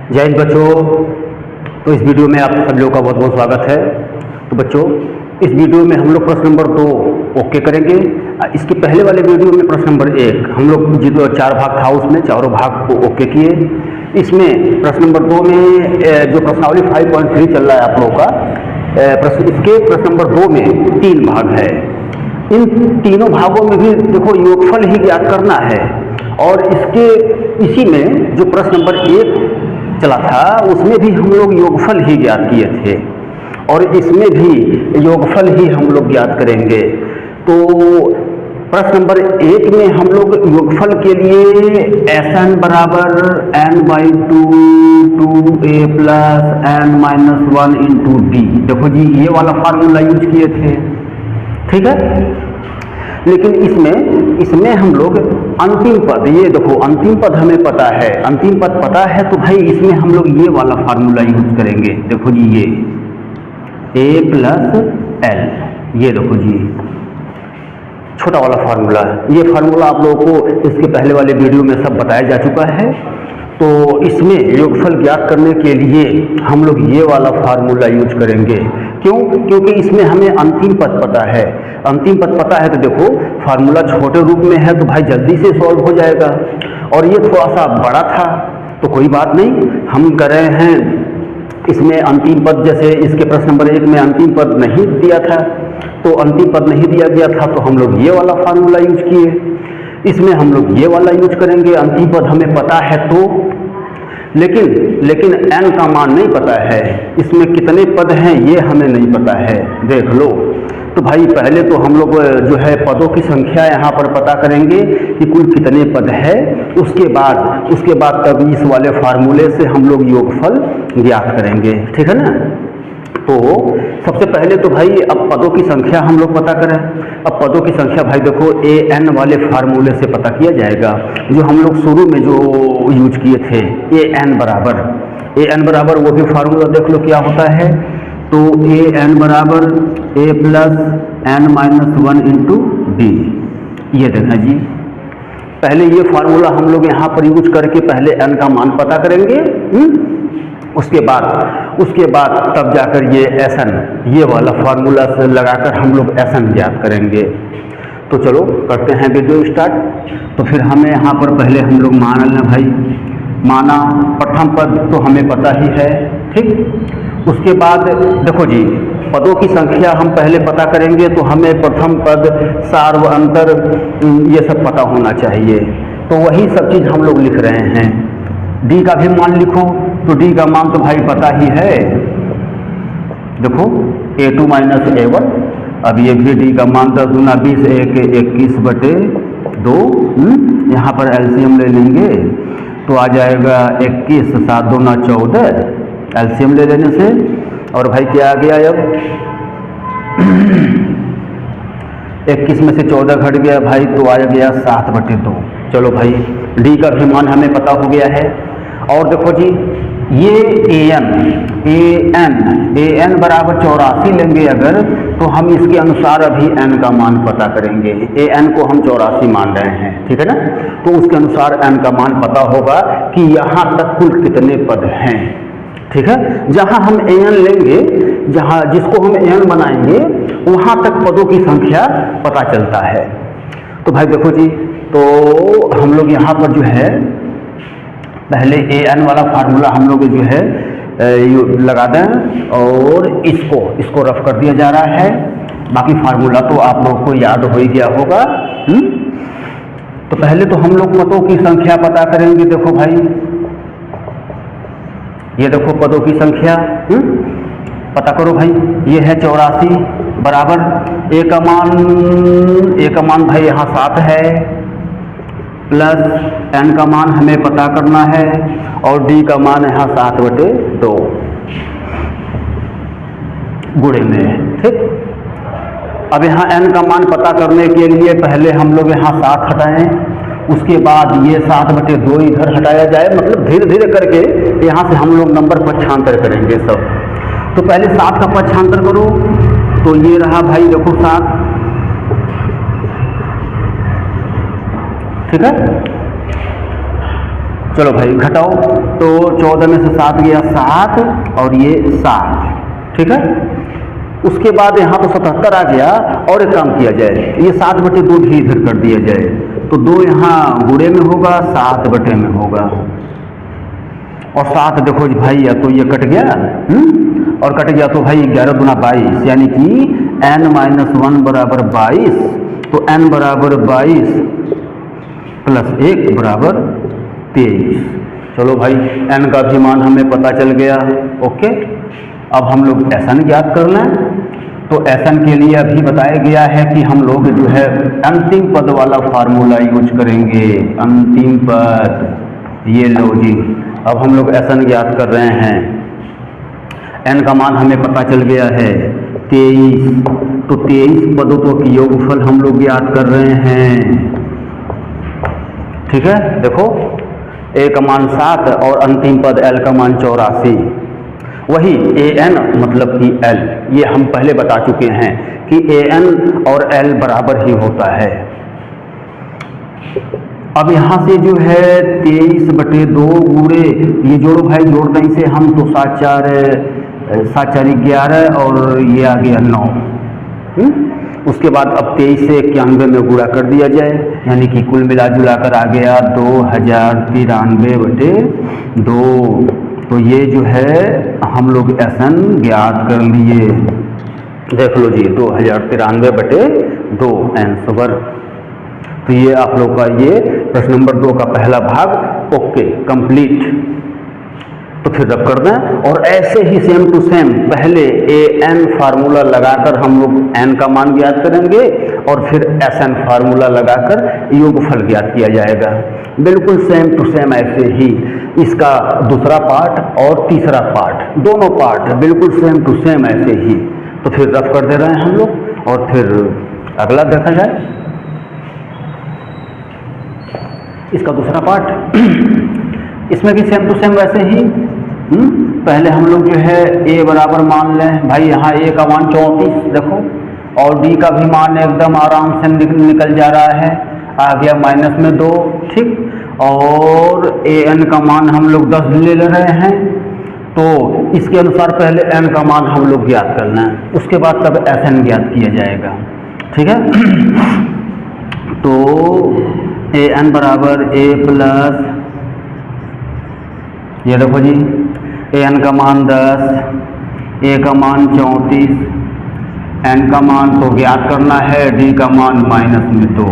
जय हिंद बच्चों। तो इस वीडियो में आप सब लोगों का बहुत बहुत स्वागत है। तो बच्चों, इस वीडियो में हम लोग प्रश्न नंबर 2 ओके करेंगे। इसके पहले वाले वीडियो में प्रश्न नंबर 1 हम लोग जो 4 भाग था उसमें चारों भाग को ओके किए। इसमें प्रश्न नंबर 2 में जो प्रश्नावली 5.3 चल रहा है आप लोगों का इसके प्रश्न नंबर 2 में 3 भाग है। इन तीनों भागों में भी देखो योगफल ही ज्ञात करना है। और इसी में जो प्रश्न नंबर 1 चला था उसमें भी हम लोग योगफल ही ज्ञात किए थे और इसमें भी योगफल ही हम लोग ज्ञात करेंगे। तो प्रश्न नंबर 1 में हम लोग योगफल के लिए Sn बराबर n/2 2a plus n-1 into D, देखो जी ये वाला फार्मूला यूज किए थे, ठीक है। लेकिन इसमें हम लोग अंतिम पद, ये देखो अंतिम पद हमें पता है, अंतिम पद पता है तो भाई इसमें हम लोग ये वाला फार्मूला यूज करेंगे। देखो जी ये a प्लस l, ये देखो जी छोटा वाला फार्मूला। ये फार्मूला आप लोगों को इसके पहले वाले वीडियो में सब बताया जा चुका है। तो इसमें योगफल ज्ञात करने के लिए हम लोग ये वाला फार्मूला यूज करेंगे। क्यों? क्योंकि इसमें हमें अंतिम पद पता है। अंतिम पद पता है तो देखो फार्मूला छोटे रूप में है तो भाई जल्दी से सॉल्व हो जाएगा। और ये थोड़ा सा बड़ा था तो कोई बात नहीं, हम कर रहे हैं इसमें अंतिम पद, जैसे इसके प्रश्न नंबर 1 में अंतिम पद नहीं दिया था, तो अंतिम पद नहीं दिया गया था तो हम लोग ये वाला फार्मूला यूज किए। इसमें हम लोग ये वाला यूज करेंगे, अंतिम पद हमें पता है तो, लेकिन n का मान नहीं पता है, इसमें कितने पद हैं ये हमें नहीं पता है, देख लो। तो भाई पहले तो हम लोग जो है पदों की संख्या यहाँ पर पता करेंगे कि कुल कितने पद है, उसके बाद तब इस वाले फार्मूले से हम लोग योगफल ज्ञात करेंगे, ठीक है ना। तो सबसे पहले तो भाई अब पदों की संख्या हम लोग पता करें। अब पदों की संख्या भाई देखो an वाले फार्मूले से पता किया जाएगा, जो हम लोग शुरू में जो यूज किए थे। an बराबर वो भी फार्मूला देख लो क्या होता है। तो an बराबर a plus n-1 into D, ये देखना जी। पहले ये फार्मूला हम लोग यहाँ पर यूज करके पहले n का मान पता करेंगे, उसके बाद तब जाकर ये Sn, ये वाला फार्मूला से लगाकर हम लोग Sn ज्ञात करेंगे। तो चलो करते हैं वीडियो स्टार्ट। तो फिर हमें यहाँ पर पहले हम लोग मान लेना भाई, माना प्रथम पद तो हमें पता ही है, ठीक। उसके बाद देखो जी पदों की संख्या हम पहले पता करेंगे तो हमें प्रथम पद, सार्व, अंतर, ये सब पता होना चाहिए। तो वही सब चीज़ हम लोग लिख रहे हैं। डी का भी मान लिखो, तो डी का मान तो भाई पता ही है, देखो a2 माइनस a1। अब ये भी डी का मान 10 दूना 20 1 21/2, यहाँ पर एलसीएम ले लेंगे तो आ जाएगा 21 7 दूना 14, एलसीएम ले लेने से। और भाई क्या आ गया अब 21 में से 14 घट गया भाई तो आ गया 7/2। चलो भाई डी का भी मान हमें पता हो गया है। और देखो जी ये an बराबर 84 लेंगे अगर, तो हम इसके अनुसार अभी n का मान पता करेंगे। an को हम 84 मान रहे हैं, ठीक है ना। तो उसके अनुसार n का मान पता होगा कि यहाँ तक कुल कितने पद हैं, ठीक है। जहाँ हम an लेंगे, जिसको हम an बनाएंगे वहाँ तक पदों की संख्या पता चलता है। तो भाई देखो जी, तो हम लोग यहाँ पर जो है पहले an वाला फार्मूला हम लोग जो है लगा दें और इसको रफ कर दिया जा रहा है। बाकी फार्मूला तो आप लोगों को याद हो ही गया होगा। तो पहले तो हम लोग पदों की संख्या पता करेंगे। देखो भाई ये देखो पदों की संख्या पता करो भाई, ये है 84 बराबर a का मान भाई यहाँ 7 है, प्लस n का मान हमें पता करना है और d का मान यहाँ 7/2 गुणे में, ठीक। अब यहाँ n का मान पता करने के लिए पहले हम लोग यहाँ 7 हटाएं, उसके बाद ये 7/2 इधर हटाया जाए, मतलब धीरे धीरे करके यहाँ से हम लोग नंबर पक्षांतर करेंगे सब। तो पहले 7 का पक्षांतर करो, तो ये रहा भाई देखो 7, ठीक है। चलो भाई घटाओ, तो 14 में से 7 गया 7 और ये 7, ठीक है। उसके बाद यहाँ तो 77 आ गया, और एक काम किया जाए, ये 7/2 भी इधर कर दिया जाए, तो 2 यहाँ गुणे में होगा, 7/2 में होगा, और 7 देखो जी भाई, या तो ये कट गया, और कट गया तो भाई 11 दूना 22, यानी कि n-1 बराबर 22, तो n बराबर 22 प्लस 1 बराबर 23। चलो भाई n का भी मान हमें पता चल गया, ओके। अब हम लोग Sn ज्ञात कर लें, तो Sn के लिए अभी बताया गया है कि हम लोग जो है अंतिम पद वाला फार्मूला यूज करेंगे, अंतिम पद, ये लो जी। अब हम लोग Sn ज्ञात कर रहे हैं, n का मान हमें पता चल गया है 23, तो 23 पदों की योगफल हम लोग ज्ञात कर रहे हैं, ठीक है। देखो a का मान 7 और अंतिम पद l का मान 84, वही an मतलब कि l, ये हम पहले बता चुके हैं कि an और l बराबर ही होता है। अब यहाँ से जो है 23/2 गुणे, ये जोड़ो भाई, जोड़ दें इसे हम, तो 7 4 11 और ये आ गया 9। उसके बाद अब 23 से 91 में गुणा कर दिया जाए, यानी कि कुल मिला जुला कर आ गया 2093/2। तो ये जो है हम लोग Sn ज्ञात कर लिए, देख लो जी, 2093/2 आंसर। तो ये आप लोग का ये प्रश्न नंबर 2 का पहला भाग ओके कंप्लीट। तो फिर रब कर दें, और ऐसे ही सेम टू सेम पहले an फार्मूला लगाकर हम लोग n का मान ज्ञात करेंगे, और फिर Sn फार्मूला लगाकर योगफल ज्ञात किया जाएगा, बिल्कुल सेम टू सेम ऐसे ही। इसका दूसरा पार्ट और तीसरा पार्ट, दोनों पार्ट बिल्कुल सेम टू सेम ऐसे ही। तो फिर रफ कर दे रहे हैं हम लोग, और फिर अगला देखा जाए इसका दूसरा पार्ट। इसमें भी सेम टू सेम वैसे ही, पहले हम लोग जो है a बराबर मान लें भाई, यहाँ a का मान 34 देखो, और d का भी मान एकदम आराम से निकल जा रहा है, आ गया माइनस में 2, ठीक। और an का मान हम लोग 10 ले रहे हैं, तो इसके अनुसार पहले n का मान हम लोग ज्ञात करना है, उसके बाद तब Sn ज्ञात किया जाएगा, ठीक है। तो an बराबर a प्लस, ये देखो जी, an का मान 10, a का मान 34, n का मान तो ज्ञात करना है, d का मान माइनस में 2।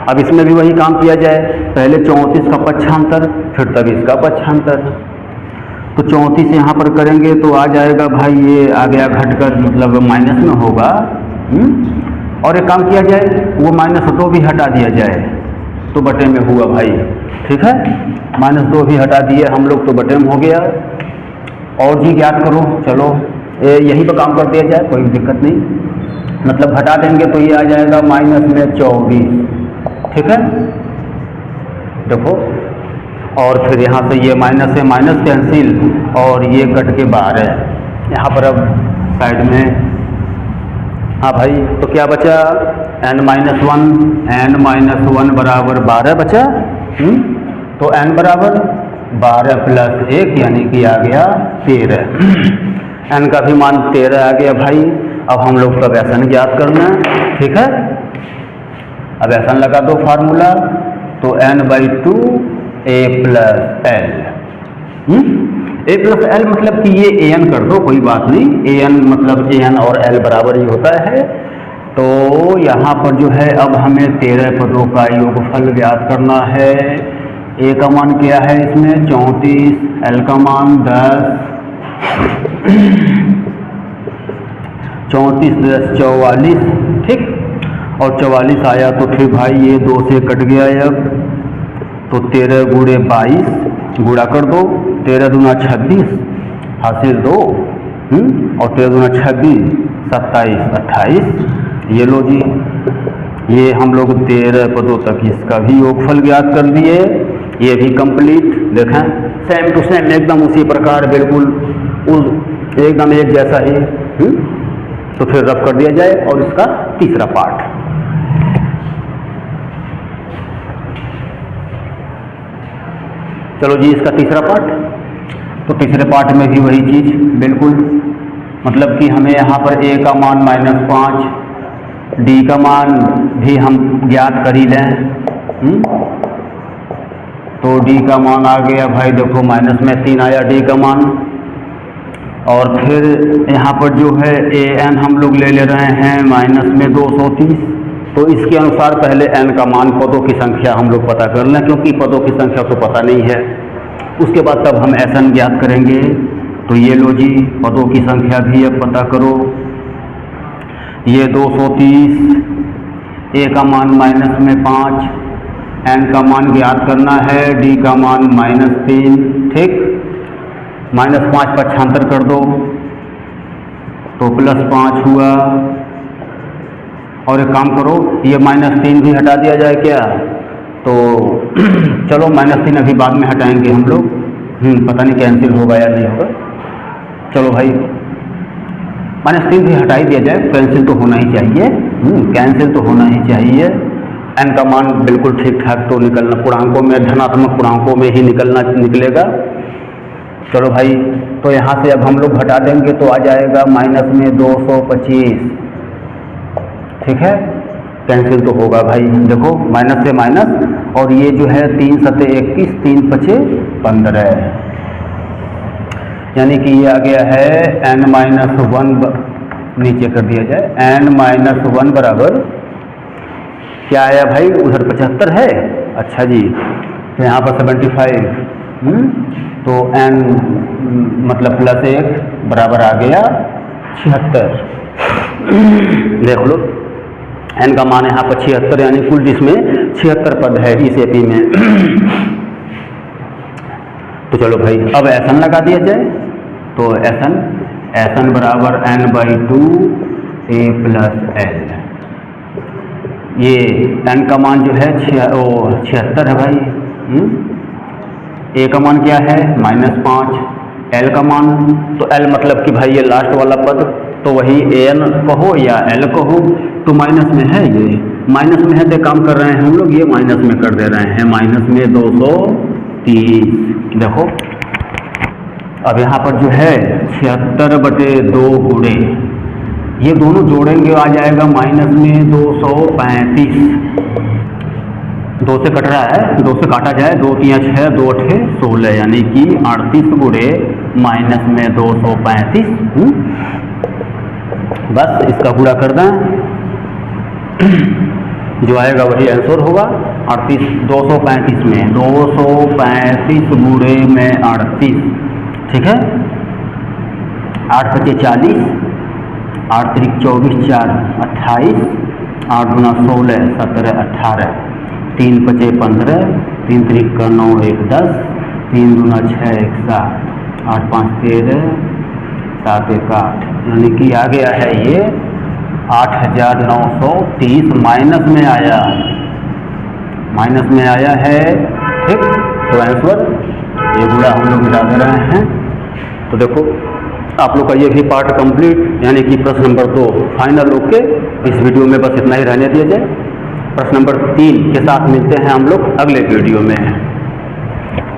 अब इसमें भी वही काम किया जाए, पहले 34 का पक्षांतर, फिर तब इसका पक्षांतर। तो 34 यहाँ पर करेंगे तो आ जाएगा भाई, ये आ गया घटकर, मतलब माइनस में होगा। और एक काम किया जाए, वो -2 भी हटा दिया जाए, तो बटे में हुआ भाई, ठीक है। -2 भी हटा दिए हम लोग, तो बटे में हो गया। और जी ज्ञात करो, चलो यहीं पर काम कर दिया जाए, कोई दिक्कत नहीं, मतलब हटा देंगे तो ये आ जाएगा -24, ठीक है। देखो, और फिर यहाँ से ये माइनस से माइनस कैंसिल, और ये कट के 12, यहाँ पर अब साइड में, हाँ भाई, तो क्या बचा, n-1 बराबर 12 बचा। तो n बराबर 12 प्लस 1, यानी कि आ गया 13। n का भी मान 13 आ गया भाई। अब हम लोग का Sn ज्ञात करना है, ठीक है। अब Sn लगा दो फार्मूला, तो n/2 a plus l, a plus l मतलब कि ये an कर दो, कोई बात नहीं, an मतलब an और l बराबर ही होता है। तो यहाँ पर जो है अब हमें 13 पदों का योगफल ज्ञात करना है। a का मान क्या है इसमें 34, l का मान 10, 34 + 44, ठीक। और 44 आया तो फिर भाई ये 2 से कट गया, अब तो 13 गुणे 22 गुणा कर दो, 13 दूना 26 हासिल 2, और 13 दूना 26 27 28, ये लो जी, ये हम लोग 13 पदों तक इसका भी योगफल ज्ञात कर दिए। ये भी कंप्लीट, देखें सेम टू सेम एकदम उसी प्रकार, बिल्कुल एकदम एक जैसा ही। तो फिर रफ कर दिया जाए, और इसका तीसरा पार्ट। चलो जी इसका तीसरा पार्ट। तो तीसरे पार्ट में भी वही चीज़ बिल्कुल, मतलब कि हमें यहाँ पर a का मान -5, d का मान भी हम ज्ञात कर ही लें। तो d का मान आ गया भाई, देखो -3 आया d का मान। और फिर यहाँ पर जो है an हम लोग ले रहे हैं -230। तो इसके अनुसार पहले n का मान, पदों की संख्या हम लोग पता कर लें, क्योंकि पदों की संख्या तो पता नहीं है। उसके बाद तब हम Sn ज्ञात करेंगे। तो ये लो जी, पदों की संख्या भी अब पता करो। ये 230, a का मान -5, n का मान ज्ञात करना है, d का मान -3, ठीक। -5 पक्षांतर कर दो तो +5 हुआ। और एक काम करो, ये -3 भी हटा दिया जाए क्या? तो चलो -3 अभी बाद में हटाएंगे हम लोग। पता नहीं कैंसिल होगा या नहीं होगा। चलो भाई -3 भी हटा ही दिया जाए, कैंसिल तो होना ही चाहिए। कैंसिल तो होना ही चाहिए। n का मान बिल्कुल ठीक ठाक तो निकलना, पूर्णांकों में, धनात्मक पूर्णांकों में ही निकलेगा। चलो भाई, तो यहाँ से अब हम लोग घटा देंगे तो आ जाएगा -225, ठीक है। कैंसिल तो होगा भाई, देखो माइनस से माइनस, और ये जो है 3 सते 21, 3 पचे 15, यानी कि ये आ गया है n-1, नीचे कर दिया जाए, n-1 बराबर क्या आया भाई, उधर 75 है। अच्छा जी, तो यहाँ पर 75, तो n मतलब +1 बराबर आ गया 76। देख लो n का मान यहाँ पर 76, यानी कुल जिसमें 76 पद है इस एपी में। तो चलो भाई अब Sn लगा दिया जाए। तो Sn बराबर n/2 a + l। ये n का मान जो है 76 है भाई। a का मान क्या है -5, l का मान, तो l मतलब कि भाई ये लास्ट वाला पद, तो वही an कहो या l कहो, तो माइनस में है, ये माइनस में है, तो काम कर रहे हैं हम लोग, ये माइनस में कर दे रहे हैं, -230। देखो अब यहाँ पर जो है 76/2 गुणे, ये दोनों जोड़ेंगे आ जाएगा -235। 2 से कट रहा है, 2 से काटा जाए, 2 3 6, 2 8 16, यानी कि 38 गुणे -235। बस इसका गुणा कर दें, जो आएगा वही आंसर होगा। 38 235 में 235 गुणे में 38, ठीक है। 8 × 40, 8 × 24 4 28, 8 × 16 17 18, 3 × 5 15, 3 × 9 1 10, 3 × 6 1 7, 8 5 13, 7 1 8, यानी कि आ गया है ये 8930। माइनस में आया है, ठीक। तो आंसर ये गुणा हम लोग मिला दे रहे हैं। तो देखो आप लोग का ये भी पार्ट कंप्लीट, यानी कि प्रश्न नंबर 2 फाइनल। ओके, इस वीडियो में बस इतना ही रहने दिया जाए। प्रश्न नंबर 3 के साथ मिलते हैं हम लोग अगले वीडियो में।